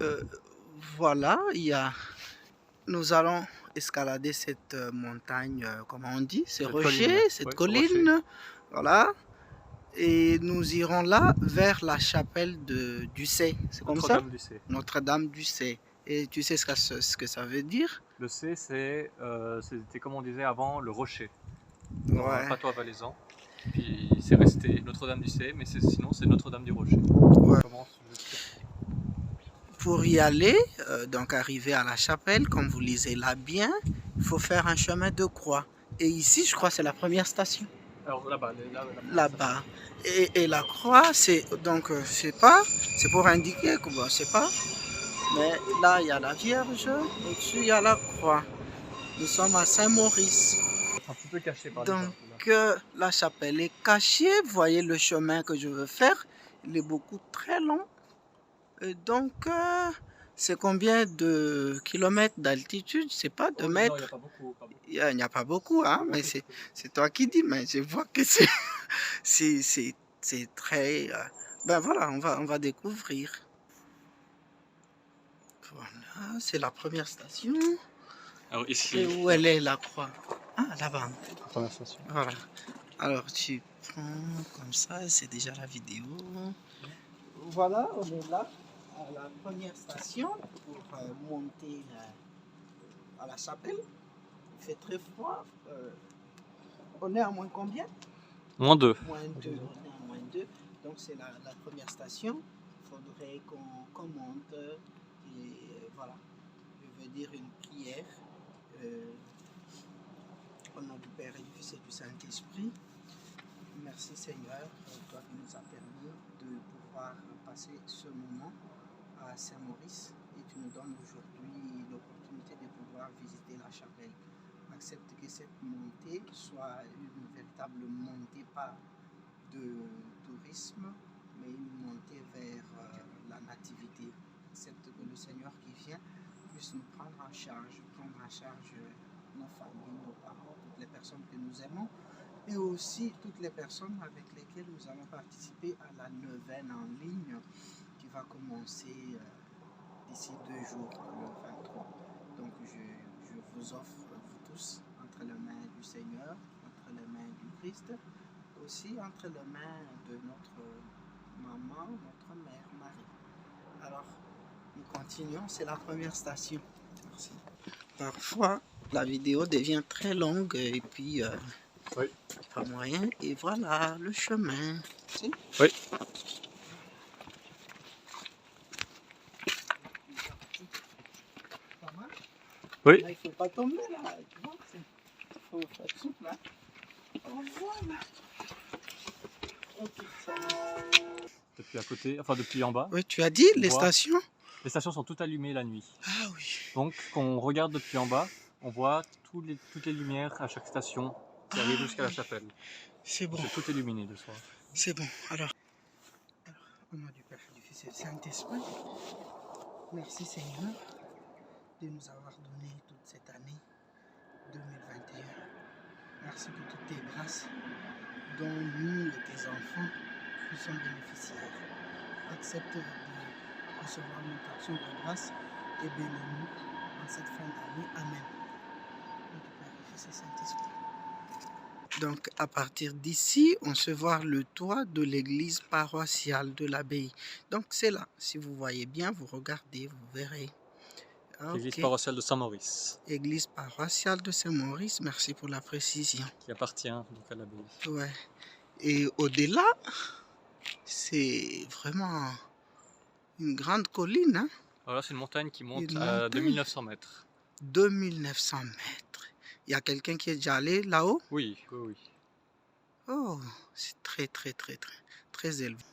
Euh, voilà, nous allons escalader cette montagne, comment on dit, ces rochers, cette colline, voilà. Et nous irons là vers la chapelle de Ducé, c'est comme ça? Notre-Dame du Cé. Et tu sais ce que ça veut dire? Le C, c'était comme on disait avant, le rocher, dans le Ouais. patois valaisan. Puis c'est resté Notre-Dame du Cé, mais sinon c'est Notre-Dame du Rocher. Ouais. On commence juste... Pour y aller, donc arriver à la chapelle, comme vous lisez là bien, il faut faire un chemin de croix. Et ici, je crois que c'est la première station. Alors là-bas, Là-bas. Et la croix, c'est donc, je sais pas, c'est pour indiquer que, bon, je sais pas, mais là, il y a la Vierge, au-dessus, il y a la croix. Nous sommes à Saint-Maurice. un petit peu caché par donc, la chapelle est cachée. Vous voyez le chemin que je veux faire, il est beaucoup très long. Et donc, c'est combien de kilomètres d'altitude? C'est pas de mètres. Non, il n'y a pas beaucoup. Il n'y a pas beaucoup, hein, mais c'est toi qui dis, mais je vois que c'est très... ben voilà, on va découvrir. Voilà, c'est la première station. Alors ici... Et où elle est, la croix? Ah, là-bas. La première station. Voilà. Alors, tu prends comme ça, c'est déjà la vidéo. Voilà, on est là, à la première station, pour monter à la chapelle. Il fait très froid. On est à moins combien? Moins 2. Moins 2. On est à moins 2. Donc c'est la première station. Il faudrait qu'on monte. Et voilà. Je veux dire une prière. Au nom du Père et du Fils et du Saint-Esprit. Merci Seigneur, toi qui nous as permis de pouvoir passer ce moment à Saint-Maurice. Et tu nous donnes aujourd'hui l'opportunité de pouvoir visiter la chapelle. Accepte que cette montée soit une véritable montée, pas de tourisme, mais une montée vers la nativité. Accepte que le Seigneur qui vient puisse nous prendre en charge nos familles, nos parents, toutes les personnes que nous aimons, et aussi toutes les personnes avec lesquelles nous allons participer à la neuvaine en ligne qui va commencer d'ici 2 jours, le 23. Donc je vous offre, vous tous, entre les mains du Seigneur, entre les mains du Christ, aussi entre les mains de notre maman, notre mère Marie. Alors, nous continuons, c'est la première station. Merci. Parfois, la vidéo devient très longue et puis oui. Pas moyen. Et voilà le chemin. Si? Oui. Pas mal? Oui. Là, il ne faut pas tomber là. Tu vois, il faut faire souple là. Oh, voilà. Depuis à côté, enfin depuis en bas. Oui, tu as dit les stations? Les stations sont toutes allumées la nuit. Ah oui. Donc quand on regarde depuis en bas, on voit toutes les lumières à chaque station qui arrivent jusqu'à la chapelle. C'est bon. C'est tout illuminé le soir. C'est bon. Alors, au nom du Père, du Fils et du Saint-Esprit, merci Seigneur de nous avoir donné toute cette année 2021. Merci pour toutes tes grâces dont nous et tes enfants nous sommes bénéficiaires. Accepte de recevoir notre action de grâce et bénis-nous en cette fin d'année. Amen. Donc à partir d'ici, on se voit le toit de l'église paroissiale de l'abbaye. Donc c'est là. Si vous voyez bien, vous regardez, vous verrez. Église paroissiale de Saint-Maurice. Église paroissiale de Saint-Maurice, merci pour la précision. Qui appartient donc à l'abbaye. Ouais. Et au-delà, c'est vraiment une grande colline. Hein? Voilà, c'est une montagne qui monte à 2900 mètres. 2900 mètres. Il y a quelqu'un qui est déjà allé là-haut? Oui, oui, oui. Oh, c'est très élevé.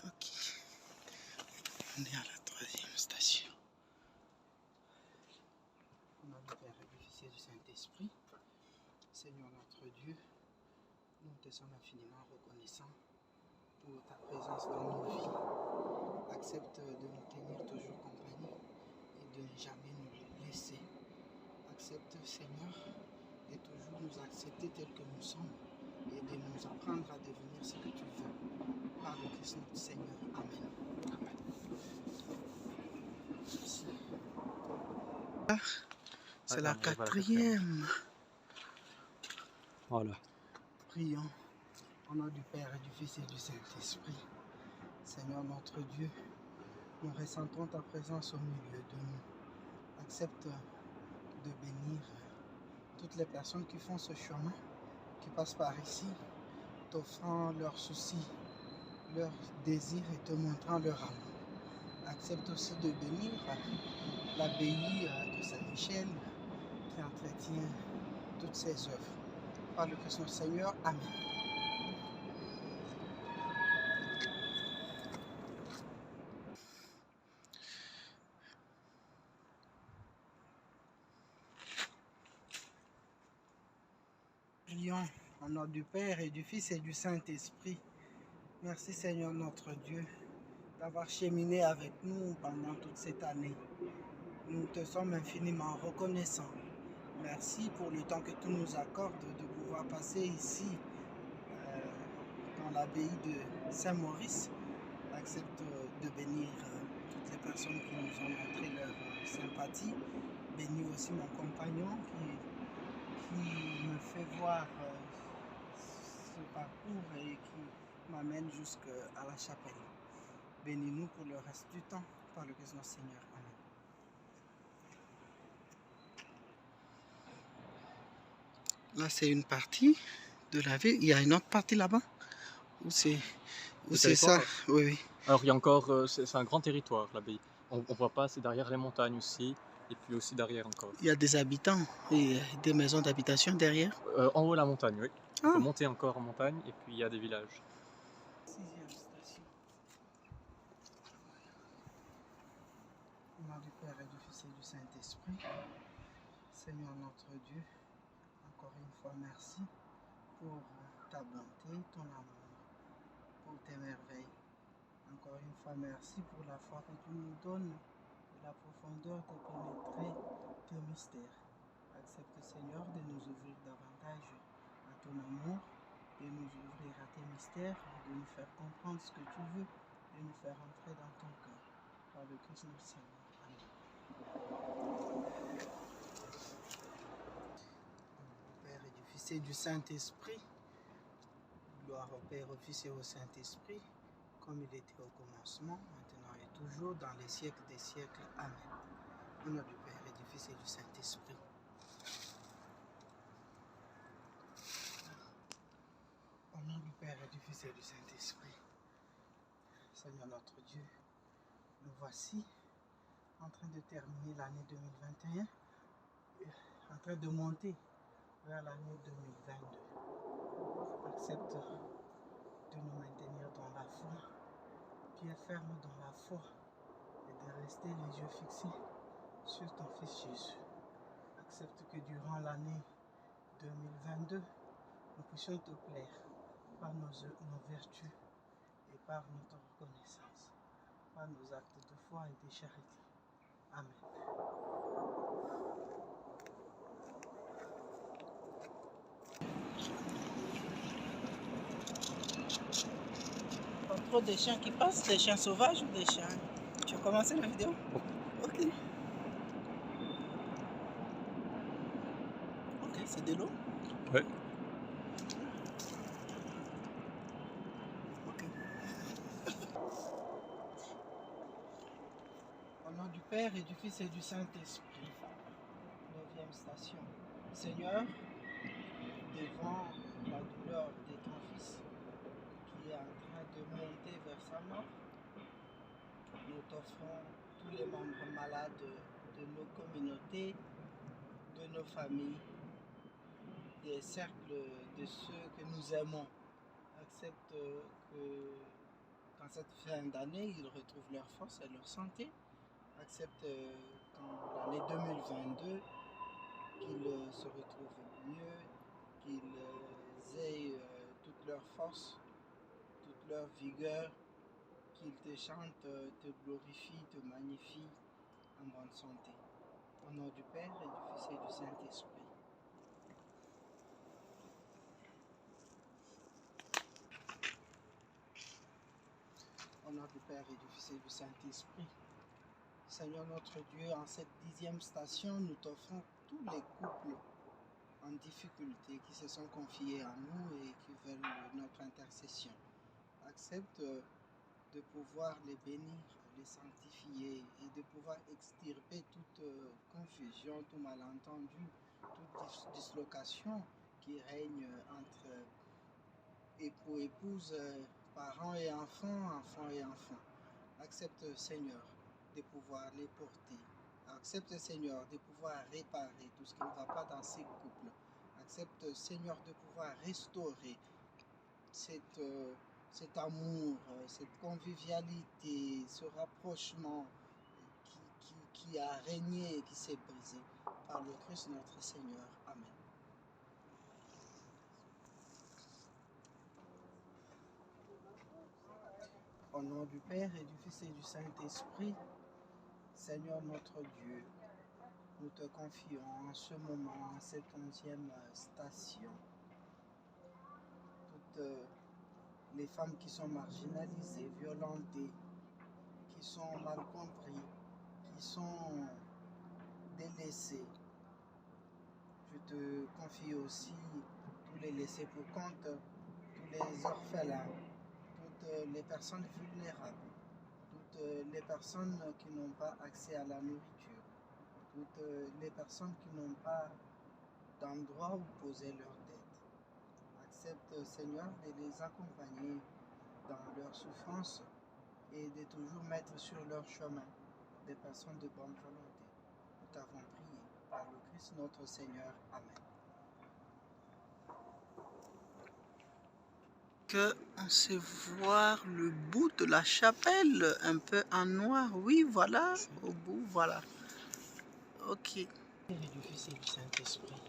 Ok. On est à la 3e station. Au nom du Père et du Fils et du Saint-Esprit, Seigneur notre Dieu, nous te sommes infiniment reconnaissants pour ta présence dans nos vies. Accepte de nous tenir toujours compagnie et de ne jamais nous laisser. Accepte, Seigneur, de toujours nous accepter tels que nous sommes et de nous apprendre à devenir ce que tu veux. Par le Christ notre Seigneur. Amen. Amen. C'est la on arrive à la quatrième. Voilà. Prions au nom du Père et du Fils et du Saint-Esprit. Seigneur notre Dieu, nous ressentons ta présence au milieu de nous. Accepte de bénir toutes les personnes qui font ce chemin, qui passent par ici, t'offrant leurs soucis, leurs désirs et te montrant leur amour. Accepte aussi de bénir l'abbaye de Saint-Michel qui entretient toutes ses œuvres. Par le Christ notre Seigneur, Amen. Prions au nom du Père et du Fils et du Saint-Esprit. Merci Seigneur notre Dieu d'avoir cheminé avec nous pendant toute cette année. Nous te sommes infiniment reconnaissants. Merci pour le temps que tu nous accordes de pouvoir passer ici dans l'abbaye de Saint-Maurice. Accepte de bénir toutes les personnes qui nous ont montré leur sympathie. Bénis aussi mon compagnon qui me fait voir ce parcours et qui m'amène jusqu'à la chapelle. Bénis-nous pour le reste du temps, par le Christ notre Seigneur. Amen. Là, c'est une partie de la ville. Il y a une autre partie là-bas où c'est ça? Oui, oui. Alors il y a encore, c'est un grand territoire l'abbaye. On voit pas, c'est derrière les montagnes aussi, et puis aussi derrière encore. Il y a des habitants et des maisons d'habitation derrière? En haut la montagne, oui. Ah. On peut monter encore en montagne, et puis il y a des villages. 6e station. Au nom du Père et du Fils et du Saint-Esprit. Seigneur notre Dieu, encore une fois merci pour ta bonté, ton amour, pour tes merveilles. Encore une fois merci pour la foi que tu nous donnes et la profondeur de pénétrer tes mystères. Accepte Seigneur de nous ouvrir davantage à ton amour, de nous ouvrir à tes mystères, de nous faire comprendre ce que tu veux, de nous faire entrer dans ton cœur. Par le Christ notre Seigneur. Amen. Au Père et du Fils et du Saint-Esprit. Gloire au Père, au Fils et au Saint-Esprit, comme il était au commencement, maintenant et toujours, dans les siècles des siècles. Amen. Au nom du Père et du Fils et du Saint-Esprit. Au nom du Père et du Fils et du Saint-Esprit. Seigneur notre Dieu, nous voici en train de terminer l'année 2021, en train de monter vers l'année 2022. Accepte de nous maintenir dans la foi, pieds fermes dans la foi, et de rester les yeux fixés sur ton Fils Jésus. Accepte que durant l'année 2022, nous puissions te plaire par nos vertus et par notre reconnaissance, par nos actes de foi et de charité. Amen. Pas trop des chiens qui passent, des chiens sauvages ou des chiens... Tu as commencé la vidéo? Ok. Ok, c'est de l'eau? Oui. Ok. Au nom du Père et du Fils et du Saint-Esprit. 9e station. Seigneur, devant la douleur de ton Fils qui est en train de monter vers sa mort, nous t'offrons tous les membres malades de nos communautés, de nos familles, des cercles de ceux que nous aimons. Accepte que dans cette fin d'année, ils retrouvent leur force et leur santé. Accepte dans l'année 2022 qu'ils se retrouvent mieux, qu'ils aient toute leur force, toute leur vigueur, qu'ils te chantent, te glorifient, te magnifient en bonne santé. Au nom du Père et du Fils et du Saint-Esprit. Au nom du Père et du Fils et du Saint-Esprit. Seigneur notre Dieu, en cette 10e station, nous t'offrons tous les couples en difficulté qui se sont confiés à nous et qui veulent notre intercession. Accepte de pouvoir les bénir, les sanctifier et de pouvoir extirper toute confusion, tout malentendu, toute dislocation qui règne entre époux, épouses, parents et enfants, enfants et enfants. Accepte, Seigneur, de pouvoir les porter. Accepte, Seigneur, de pouvoir réparer tout ce qui ne va pas dans ces couples. Accepte, Seigneur, de pouvoir restaurer cet amour, cette convivialité, ce rapprochement qui a régné et qui s'est brisé par le Christ notre Seigneur. Amen. Au nom du Père et du Fils et du Saint-Esprit, Seigneur notre Dieu, nous te confions en ce moment, en cette 11e station, toutes les femmes qui sont marginalisées, violentées, qui sont mal comprises, qui sont délaissées. Je te confie aussi tous les laissés pour compte, tous les orphelins, toutes les personnes vulnérables, toutes les personnes qui n'ont pas accès à la nourriture, toutes les personnes qui n'ont pas d'endroit où poser leur tête. Accepte, Seigneur, de les accompagner dans leur souffrance et de toujours mettre sur leur chemin des personnes de bonne volonté. Nous t'avons prié par le Christ notre Seigneur. Amen. On sait voir le bout de la chapelle un peu en noir. Oui, voilà, au bout, voilà. Ok. Et du Fils et du Saint-Esprit.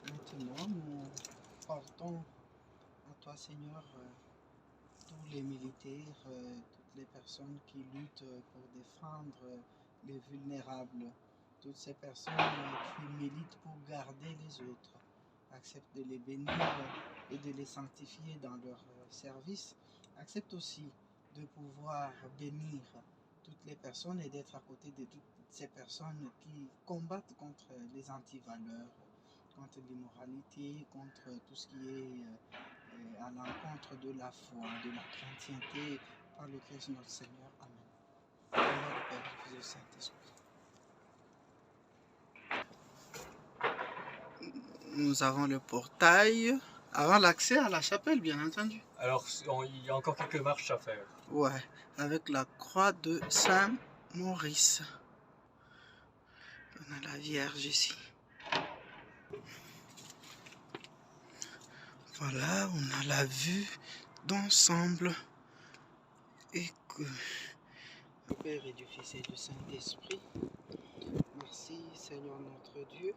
Maintenant, nous portons à toi, Seigneur, tous les militaires, toutes les personnes qui luttent pour défendre les vulnérables, toutes ces personnes qui militent pour garder les autres. Accepte de les bénir et de les sanctifier dans leur service. Accepte aussi de pouvoir bénir toutes les personnes et d'être à côté de toutes ces personnes qui combattent contre les antivaleurs, contre l'immoralité, contre tout ce qui est à l'encontre de la foi, de la chrétienté, par le Christ notre Seigneur. Amen. Au nom du Père, du Fils et du Saint-Esprit. Nous avons le portail avant l'accès à la chapelle, bien entendu. Alors, il y a encore quelques marches à faire. Ouais, avec la croix de Saint-Maurice. On a la Vierge ici. Voilà, on a la vue d'ensemble. Et que... Du Père et du Fils et du Saint-Esprit. Merci, Seigneur notre Dieu.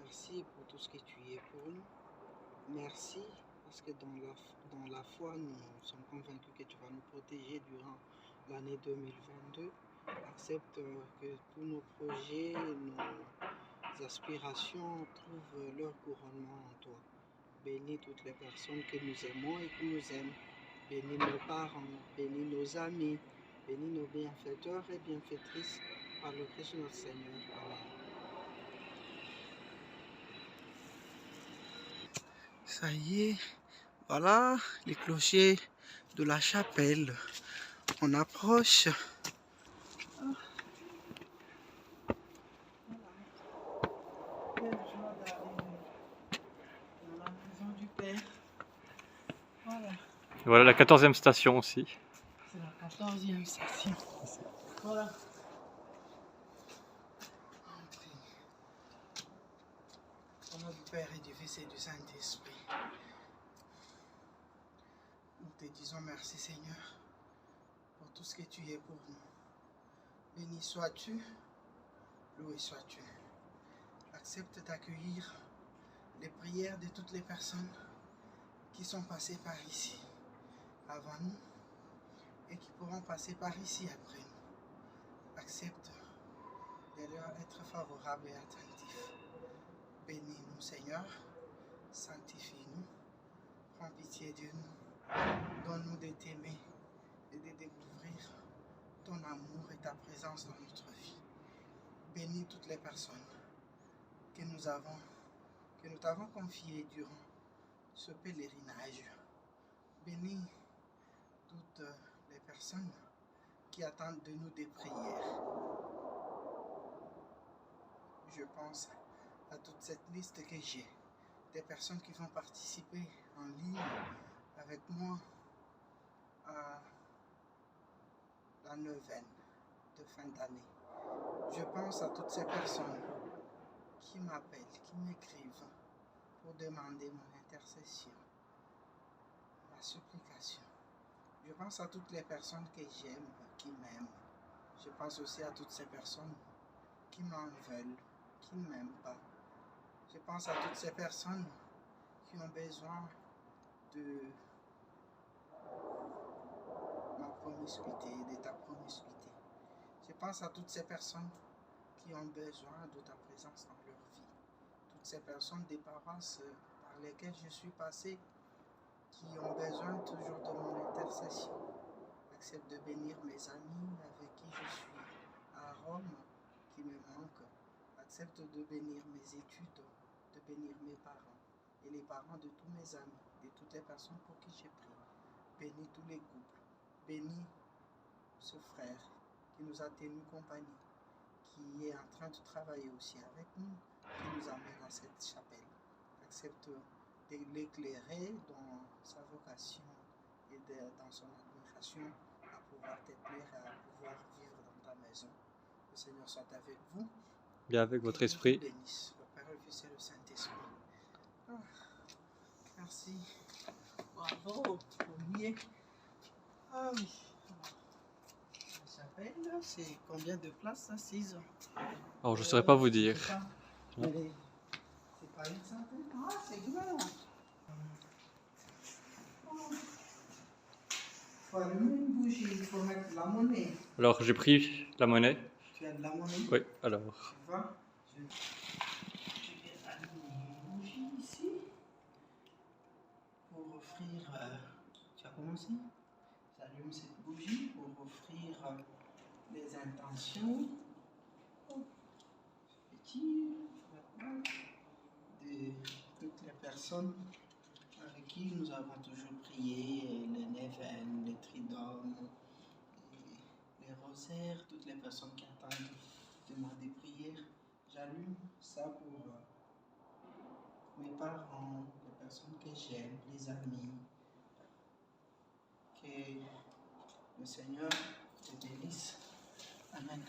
Merci pour tout ce que tu es pour nous. Merci parce que dans la foi, nous sommes convaincus que tu vas nous protéger durant l'année 2022. Accepte que tous nos projets, nos aspirations trouvent leur couronnement en toi. Bénis toutes les personnes que nous aimons et qui nous aiment. Bénis nos parents, bénis nos amis, bénis nos bienfaiteurs et bienfaitrices par le Christ notre Seigneur. Amen. Ça y est, voilà les clochers de la chapelle. On approche. Quelle joie d'arriver dans la maison du Père. Voilà. Et voilà la 14e station aussi. C'est la 14e station. Voilà. Au nom du Père et du Fils et du Saint-Esprit. Nous te disons merci, Seigneur, pour tout ce que tu es pour nous. Béni sois-tu, loué sois-tu. Accepte d'accueillir les prières de toutes les personnes qui sont passées par ici avant nous et qui pourront passer par ici après nous. Accepte de leur être favorable et attentif. Bénis-nous, Seigneur, sanctifie-nous, prends pitié de nous, donne-nous de t'aimer et de découvrir ton amour et ta présence dans notre vie. Bénis toutes les personnes que nous t'avons confiées durant ce pèlerinage. Bénis toutes les personnes qui attendent de nous des prières. Je pense à toute cette liste que j'ai, des personnes qui vont participer en ligne avec moi à la neuvaine de fin d'année. Je pense à toutes ces personnes qui m'appellent, qui m'écrivent pour demander mon intercession, ma supplication. Je pense à toutes les personnes que j'aime, qui m'aiment. Je pense aussi à toutes ces personnes qui m'en veulent, qui ne m'aiment pas. Je pense à toutes ces personnes qui ont besoin de ma promiscuité, de ta promiscuité. Je pense à toutes ces personnes qui ont besoin de ta présence dans leur vie. Toutes ces personnes des paroisses par lesquelles je suis passé, qui ont besoin toujours de mon intercession. Accepte de bénir mes amis avec qui je suis à Rome, qui me manquent. Accepte de bénir mes études, de bénir mes parents et les parents de tous mes amis, de toutes les personnes pour qui j'ai prié. Bénis tous les couples. Bénis ce frère qui nous a tenu compagnie, qui est en train de travailler aussi avec nous, qui nous amène à cette chapelle. Accepte de l'éclairer dans sa vocation et dans son admiration à pouvoir te plaire, à pouvoir vivre dans ta maison. Le Seigneur soit avec vous. Et avec votre Dieu esprit. vous bénisse. Le Père, le Fils et le Saint-Esprit. Ah, merci. Bravo. Oublié. Ah oui. La chapelle, c'est combien de places, ça? 6 ans. Alors je ne saurais pas vous dire. C'est pas une centaine. Ah, c'est grand. Il faut allumer une bougie, il faut mettre de la monnaie. Alors j'ai pris la monnaie. Tu as de la monnaie? Oui, alors. Tu vois? Je vais allumer une bougie ici pour offrir. Tu as commencé? J'allume cette bougie pour offrir les intentions. Petit, de toutes les personnes avec qui nous avons toujours prié, les Néven, les Tridom, les rosaires, toutes les personnes qui attendent demander prière. J'allume ça pour mes parents, les personnes que j'aime, les amis. Que le Seigneur te bénisse. Amen.